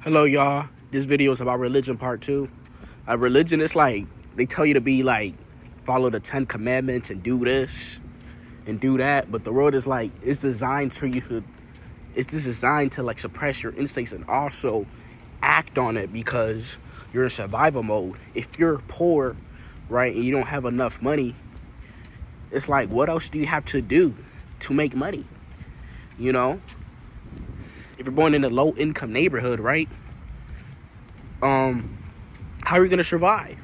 Hello, y'all. This video is about religion part 2. Religion is like, they tell you to be like, follow the 10 commandments and do this and do that. But the world is like, it's designed for you to, it's just designed to like suppress your instincts and also act on it because you're in survival mode. If you're poor, right, and you don't have enough money, it's like, what else do you have to do to make money? You know? If you're born in a low income neighborhood, right? How are you gonna survive?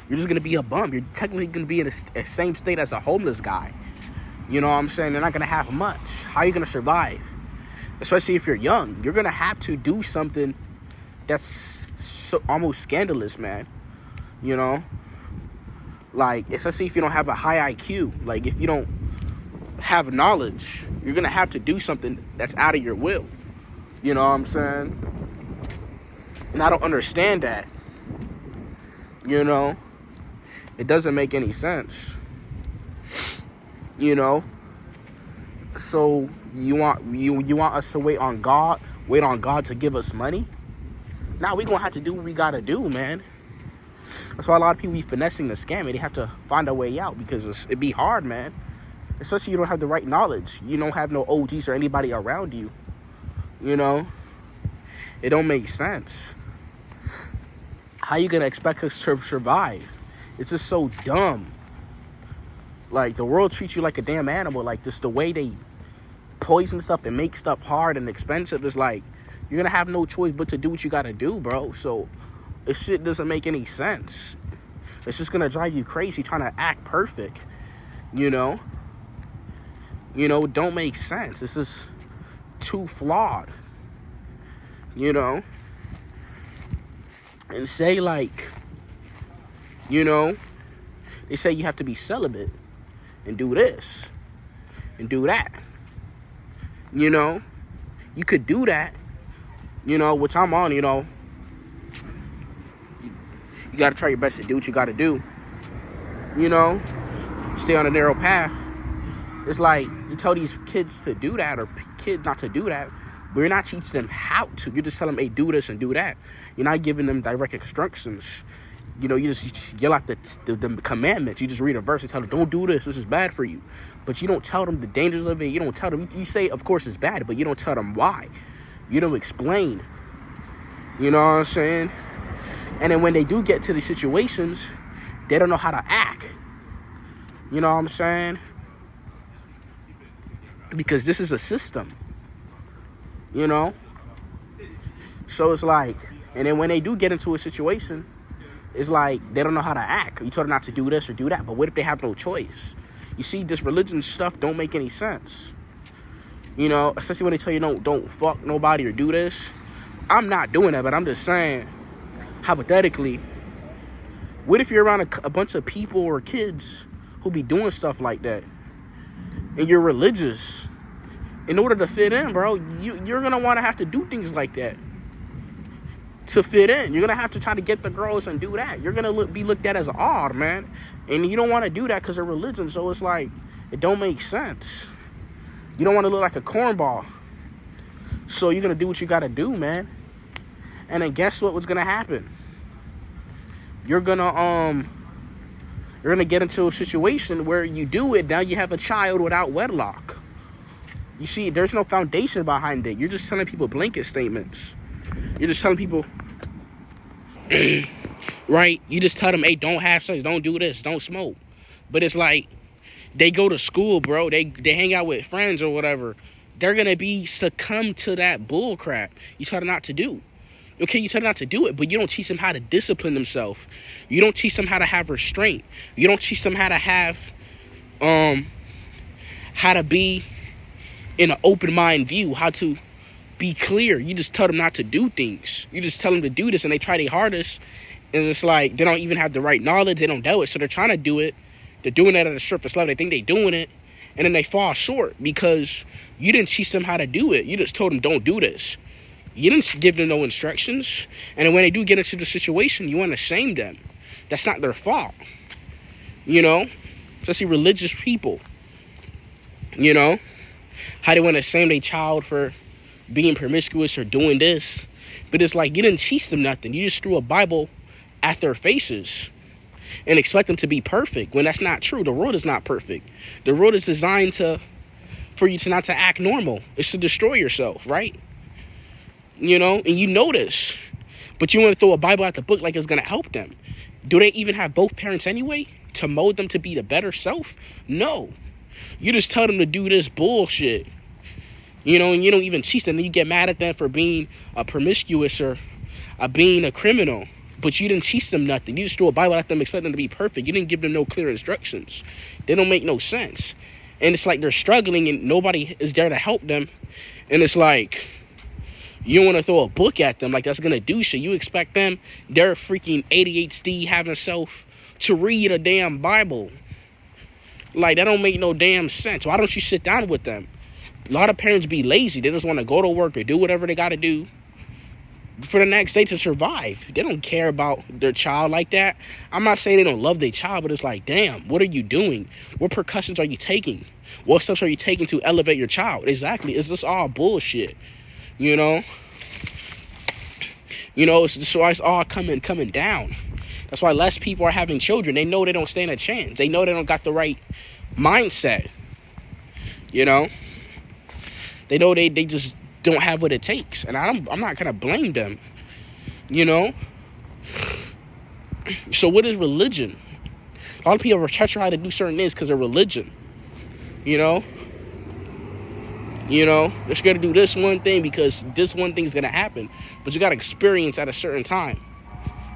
You're just gonna be a bum. You're technically gonna be in the same state as a homeless guy. You know what I'm saying? They're not gonna have much. How are you gonna survive? Especially if you're young. You're gonna have to do something that's so almost scandalous, man. You know? Like, especially if you don't have a high IQ. Like, if you don't have knowledge, you're gonna have to do something that's out of your will. You know what I'm saying? And I don't understand that. You know? It doesn't make any sense. You know? So you want us to wait on God to give us money? Now we gonna have to do what we gotta do, man. That's why a lot of people be finessing the scam, and they have to find a way out because it'd be hard, man. Especially you don't have the right knowledge. You don't have no OGs or anybody around you. You know, it don't make sense. How you gonna expect us to survive? It's just so dumb. Like, the world treats you like a damn animal. Like, just the way they poison stuff and make stuff hard and expensive is like, you're gonna have no choice but to do what you gotta do, bro. So this shit doesn't make any sense. It's just gonna drive you crazy trying to act perfect. You know, don't make sense. This is too flawed, you know. And say, like, you know, they say you have to be celibate and do this and do that. You know, you could do that, you know, which I'm on. You know, you got to try your best to do what you got to do, you know, stay on a narrow path. It's like, you tell these kids to do that, or kids not to do that, but you're not teaching them how to. You just tell them, hey, do this and do that. You're not giving them direct instructions. You know, you just yell out the commandments. You just read a verse and tell them, don't do this is bad for you. But you don't tell them the dangers of it. You don't tell them, you say, of course it's bad, but you don't tell them why. You don't explain. You know what I'm saying? And then when they do get to these situations, they don't know how to act. You know what I'm saying? Because this is a system, you know? So it's like, and then when they do get into a situation, it's like they don't know how to act. You told them not to do this or do that, but what if they have no choice? You see, this religion stuff don't make any sense. You know, especially when they tell you don't fuck nobody or do this. I'm not doing that, but I'm just saying, hypothetically, what if you're around a bunch of people or kids who be doing stuff like that? And you're religious. In order to fit in, bro, you're gonna want to have to do things like that to fit in. You're gonna have to try to get the girls and do that. You're gonna be looked at as odd, man, and you don't want to do that because of religion. So it's like, it don't make sense. You don't want to look like a cornball, so you're gonna do what you gotta do, man. And then guess what's gonna happen? You're gonna get into a situation where you do it, now you have a child without wedlock. You see, there's no foundation behind it. You're just telling people blanket statements. You're just telling people, right? You just tell them, hey, don't have sex, don't do this, don't smoke. But it's like, they go to school, bro. They hang out with friends or whatever. They're going to be succumb to that bull crap you tell them not to do. Okay, you tell them not to do it, but you don't teach them how to discipline themselves. You don't teach them how to have restraint. You don't teach them how to have, how to be in an open mind view, how to be clear. You just tell them not to do things. You just tell them to do this, and they try their hardest, and it's like, they don't even have the right knowledge. They don't know it, so they're trying to do it. They're doing that at a surface level. They think they're doing it, and then they fall short because you didn't teach them how to do it. You just told them, don't do this. You didn't give them no instructions. And then when they do get into the situation, you want to shame them. That's not their fault. You know? Especially religious people. You know? How they want to shame their child for being promiscuous or doing this. But it's like you didn't teach them nothing. You just threw a Bible at their faces and expect them to be perfect when that's not true. The world is not perfect. The world is designed for you to not to act normal. It's to destroy yourself, right? You know, and you know this. But you want to throw a Bible at the book like it's going to help them. Do they even have both parents anyway to mold them to be the better self? No. You just tell them to do this bullshit. You know, and you don't even teach them. Then you get mad at them for being a promiscuous or being a criminal. But you didn't teach them nothing. You just threw a Bible at them, expect them to be perfect. You didn't give them no clear instructions. They don't make no sense. And it's like they're struggling and nobody is there to help them. And it's like, you want to throw a book at them like that's going to do shit. You expect them, their freaking ADHD having self, to read a damn Bible. Like, that don't make no damn sense. Why don't you sit down with them? A lot of parents be lazy. They just want to go to work or do whatever they got to do for the next day to survive. They don't care about their child like that. I'm not saying they don't love their child, but it's like, damn, what are you doing? What precautions are you taking? What steps are you taking to elevate your child? Exactly. It's just all bullshit. You know? You know, it's why it's all coming down. That's why less people are having children. They know they don't stand a chance. They know they don't got the right mindset. You know? They know they just don't have what it takes. And I'm not going to blame them. You know? So what is religion? A lot of people are trying to do certain things because of religion. You know? You know, they're scared to do this one thing because this one thing is going to happen. But you got to experience at a certain time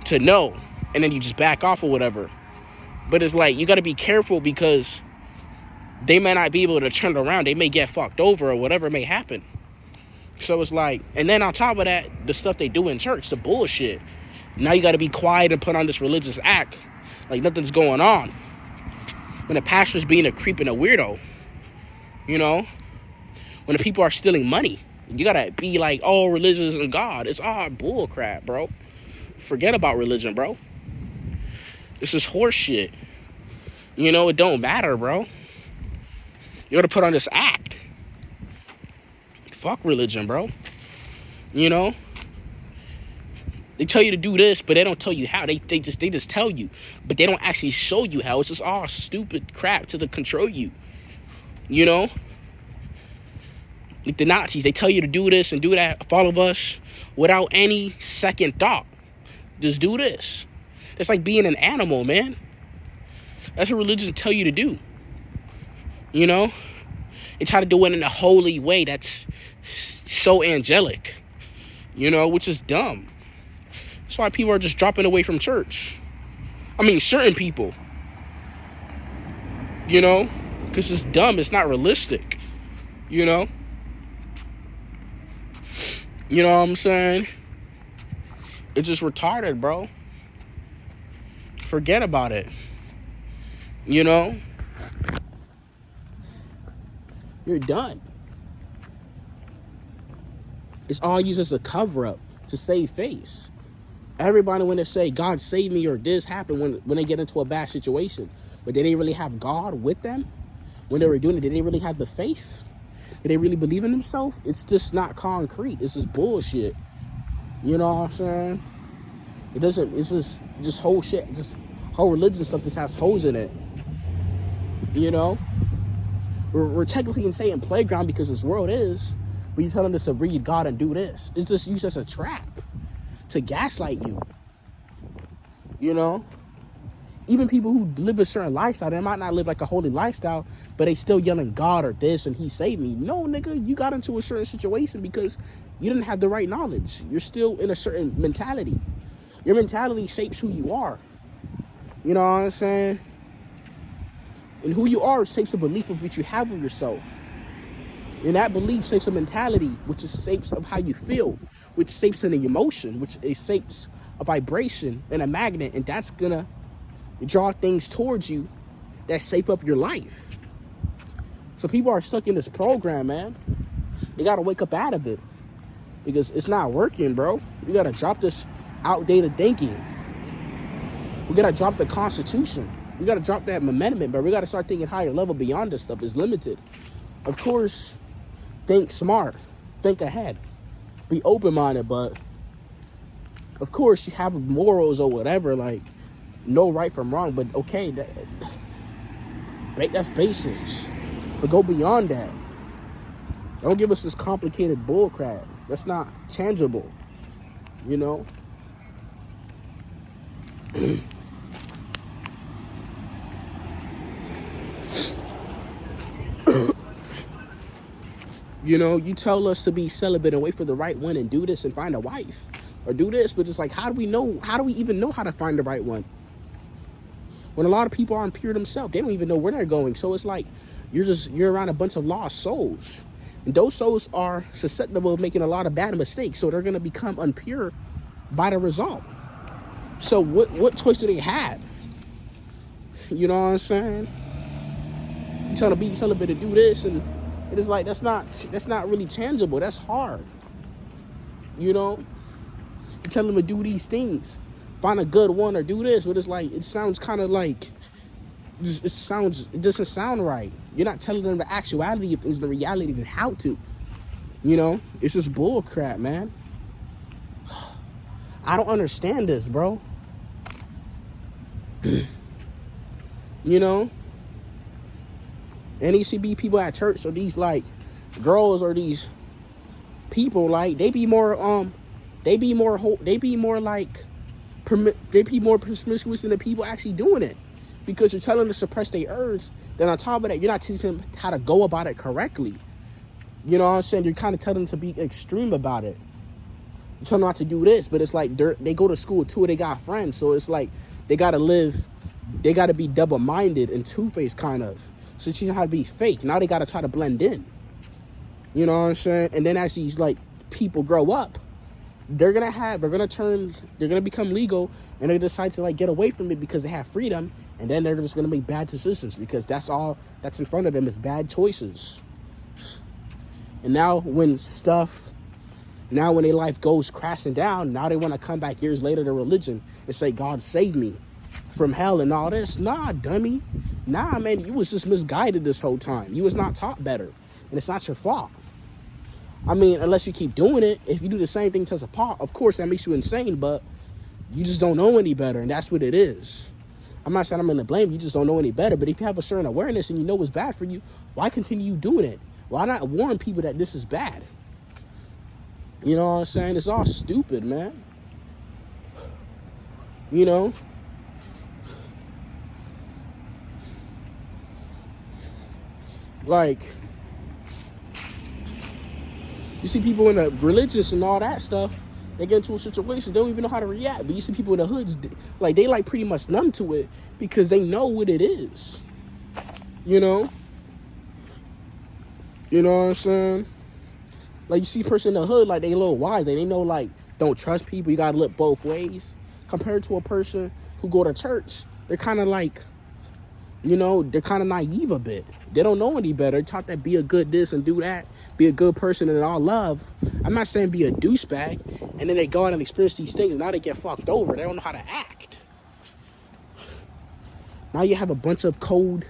to know. And then you just back off or whatever. But it's like, you got to be careful because they may not be able to turn it around. They may get fucked over or whatever may happen. So it's like, and then on top of that, the stuff they do in church, the bullshit. Now you got to be quiet and put on this religious act like nothing's going on. When the pastor's being a creep and a weirdo. You know? When the people are stealing money, you gotta be like, oh, religion and God. It's all bull crap, bro. Forget about religion, bro. This is horse shit. You know, it don't matter, bro. You gotta put on this act. Fuck religion, bro. You know? They tell you to do this, but they don't tell you how. They just tell you. But they don't actually show you how. It's just all stupid crap to control you. You know? Like the Nazis, they tell you to do this and do that, follow us, without any second thought. Just do this. It's like being an animal, man. That's what religion tell you to do. You know? They try to do it in a holy way that's so angelic. You know, which is dumb. That's why people are just dropping away from church. I mean, certain people. You know? Because it's dumb. It's not realistic. You know? You know what I'm saying? It's just retarded, bro. Forget about it. You know? You're done. It's all used as a cover-up to save face. Everybody, when they say, God save me or this happened, when they get into a bad situation. But did they really have God with them? When they were doing it, did they really have the faith? Did they really believe in themselves? It's just not concrete. It's just bullshit. You know what I'm saying? It doesn't, it's just whole shit. Just whole religion stuff just has holes in it. You know? We're technically in Satan playground because this world is. But you tell them to read God and do this. It's just used as a trap to gaslight you. You know? Even people who live a certain lifestyle, they might not live like a holy lifestyle, but they still yelling God or this and he saved me. No, nigga, you got into a certain situation because you didn't have the right knowledge. You're still in a certain mentality. Your mentality shapes who you are. You know what I'm saying? And who you are shapes a belief of what you have of yourself. And that belief shapes a mentality, which is shapes of how you feel, which shapes an emotion, which is shapes a vibration and a magnet, and that's gonna draw things towards you that shape up your life. So people are stuck in this program, man. They gotta wake up out of it because it's not working, bro. We gotta drop this outdated thinking. We gotta drop the Constitution. We gotta drop that amendment, but we gotta start thinking higher level beyond this stuff. It's limited. Of course, think smart, think ahead, be open-minded, but Of course, you have morals or whatever, like no right from wrong, but okay, that's basics. But go beyond that. Don't give us this complicated bull crap. That's not tangible, you know? You know, you tell us to be celibate and wait for the right one and do this and find a wife. Or do this, but it's like, how do we even know how to find the right one? When a lot of people aren't pure themselves, they don't even know where they're going. So it's like, you're around a bunch of lost souls. And those souls are susceptible of making a lot of bad mistakes. So they're going to become unpure by the result. So what choice do they have? You know what I'm saying? You're trying to be celibate and do this, and it is like, that's not really tangible. That's hard. You know? You tell them to do these things. Find a good one or do this, but it's like, it sounds kind of like, it doesn't sound right. You're not telling them the actuality of things, the reality of how to. You know? It's just bull crap, man. I don't understand this, bro. You know? And you see people at church, or these like girls or these people, like they be more promiscuous than the people actually doing it, because you're telling them to suppress their urge. Then on top of that, you're not teaching them how to go about it correctly. You know what I'm saying? You're kind of telling them to be extreme about it. You're telling them not to do this, but it's like they go to school too, they got friends, so it's like they gotta be double-minded and two-faced kind of. So teaching how to be fake. Now they gotta try to blend in. You know what I'm saying? And then as these like people grow up, they're gonna become legal, and they decide to like get away from it because they have freedom, and then they're just gonna make bad decisions because that's all that's in front of them is bad choices. And now when their life goes crashing down, now they want to come back years later to religion and say, God saved me from hell and all this. Nah, dummy. Nah, man, you was just misguided this whole time. You was not taught better, and it's not your fault. I mean, unless you keep doing it. If you do the same thing to Paul, of course that makes you insane, but you just don't know any better, and that's what it is. I'm not saying I'm gonna blame you, just don't know any better. But if you have a certain awareness and you know what's bad for you, why continue doing it? Why not warn people that this is bad? You know what I'm saying? It's all stupid, man. You know? Like, you see people in the religious and all that stuff, they get into a situation, they don't even know how to react. But you see people in the hoods, like, they like pretty much numb to it because they know what it is. You know? You know what I'm saying? Like, you see a person in the hood, like, they a little wise. They know, like, don't trust people. You gotta look both ways. Compared to a person who go to church, they're kind of like, you know, they're kind of naive a bit. They don't know any better. They're taught that be a good this and do that. Be a good person and all love. I'm not saying be a douchebag. And then they go out and experience these things, and now they get fucked over. They don't know how to act. Now you have a bunch of cold,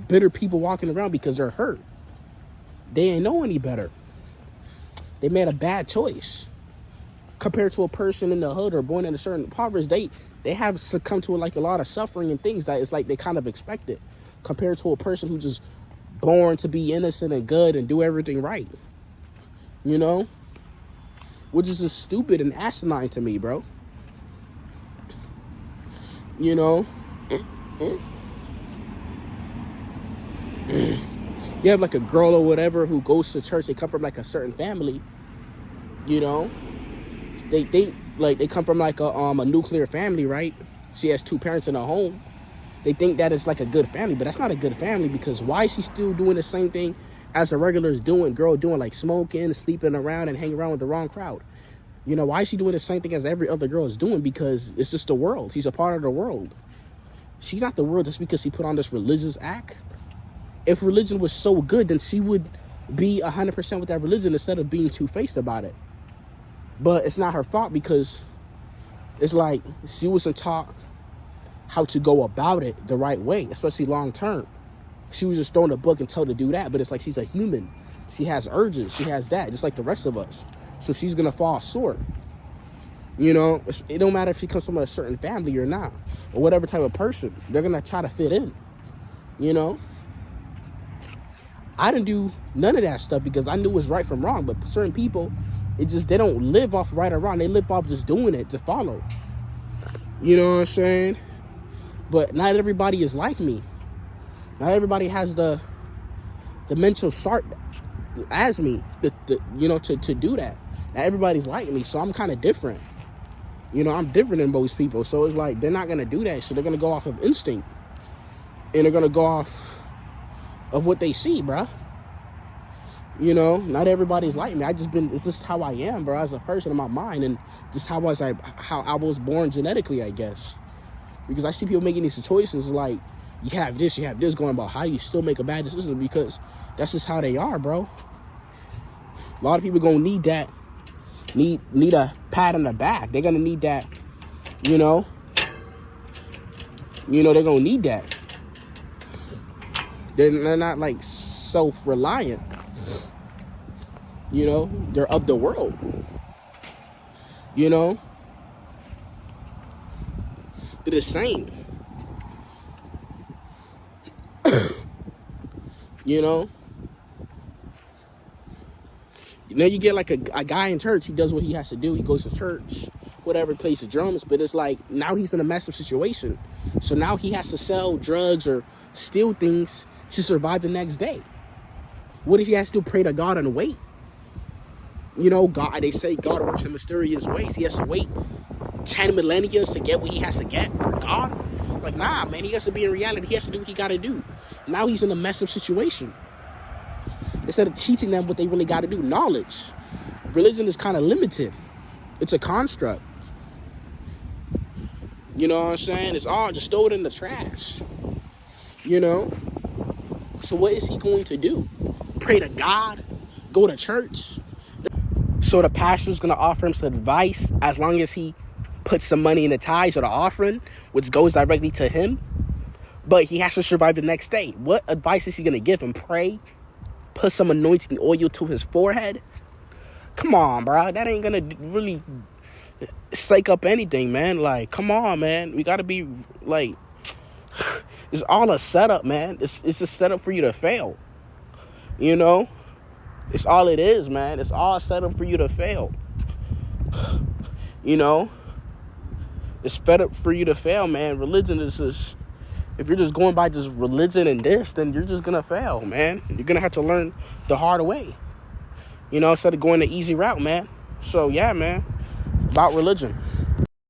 bitter people walking around because they're hurt. They ain't know any better. They made a bad choice. Compared to a person in the hood or born in a certain poverty, they have succumbed to like a lot of suffering and things that it's like they kind of expect it. Compared to a person who just born to be innocent and good and do everything right. You know? Which is just stupid and asinine to me, bro. You know? You have like a girl or whatever who goes to church. They come from like a certain family, you know. They come from like a nuclear family, right? She has two parents in her home. They think that is like a good family, but that's not a good family, because why is she still doing the same thing as the regulars girl doing, like smoking, sleeping around, and hanging around with the wrong crowd? You know, why is she doing the same thing as every other girl is doing? Because it's just the world. She's a part of the world. She's not the world just because she put on this religious act. If religion was so good, then she would be 100% with that religion instead of being two-faced about it. But it's not her fault, because it's like she wasn't taught how to go about it the right way, especially long term. She was just thrown a book and told to do that, but it's like she's a human. She has urges. She has that, just like the rest of us. So she's going to fall short. You know, it don't matter if she comes from a certain family or not, or whatever type of person. They're gonna try to fit in. You know, I didn't do none of that stuff because I knew it was right from wrong. But certain people, they don't live off right or wrong. They live off just doing it to follow. You know what I'm saying? But not everybody is like me. Not everybody has the mental sharp as me, you know, to do that. Not everybody's like me, so I'm kind of different. You know, I'm different than most people. So it's like, they're not going to do that. So they're going to go off of instinct. And they're going to go off of what they see, bruh. You know, not everybody's like me. It's just how I am, bro, as a person in my mind. And just how I was born genetically, I guess. Because I see people making these choices like, you have this going about, how do you still make a bad decision? Because that's just how they are, bro. A lot of people gonna need that, need a pat on the back. They're gonna need that, you know. They're gonna need that. They're not like self-reliant. You know, they're of the world. You know, they're the same. You know, then you get like a guy in church. He does what he has to do. He goes to church, whatever, plays the drums. But it's like, now he's in a massive situation. So now he has to sell drugs or steal things to survive the next day. What if he has to pray to God and wait? You know, God, they say God works in mysterious ways. He has to wait 10 millennia to get what he has to get for God. Like, nah, man, he has to be in reality. He has to do what he got to do. Now he's in a massive situation. Instead of teaching them what they really got to do, knowledge. Religion is kind of limited. It's a construct. You know what I'm saying? It's all just throw it in the trash. You know? So what is he going to do? Pray to God? Go to church? So the pastor's going to offer him some advice as long as he puts some money in the tithes or the offering, which goes directly to him. But he has to survive the next day. What advice is he going to give him? Pray? Put some anointing oil to his forehead? Come on, bro. That ain't going to really psych up anything, man. Like, come on, man. We got to be, like, it's all a setup, man. It's a setup for you to fail. You know? It's all it is, man. It's all set up for you to fail. You know? It's fed up for you to fail, man. Religion is just... If you're just going by just religion and this, then you're just going to fail, man. You're going to have to learn the hard way. You know, instead of going the easy route, man. So, yeah, man. About religion.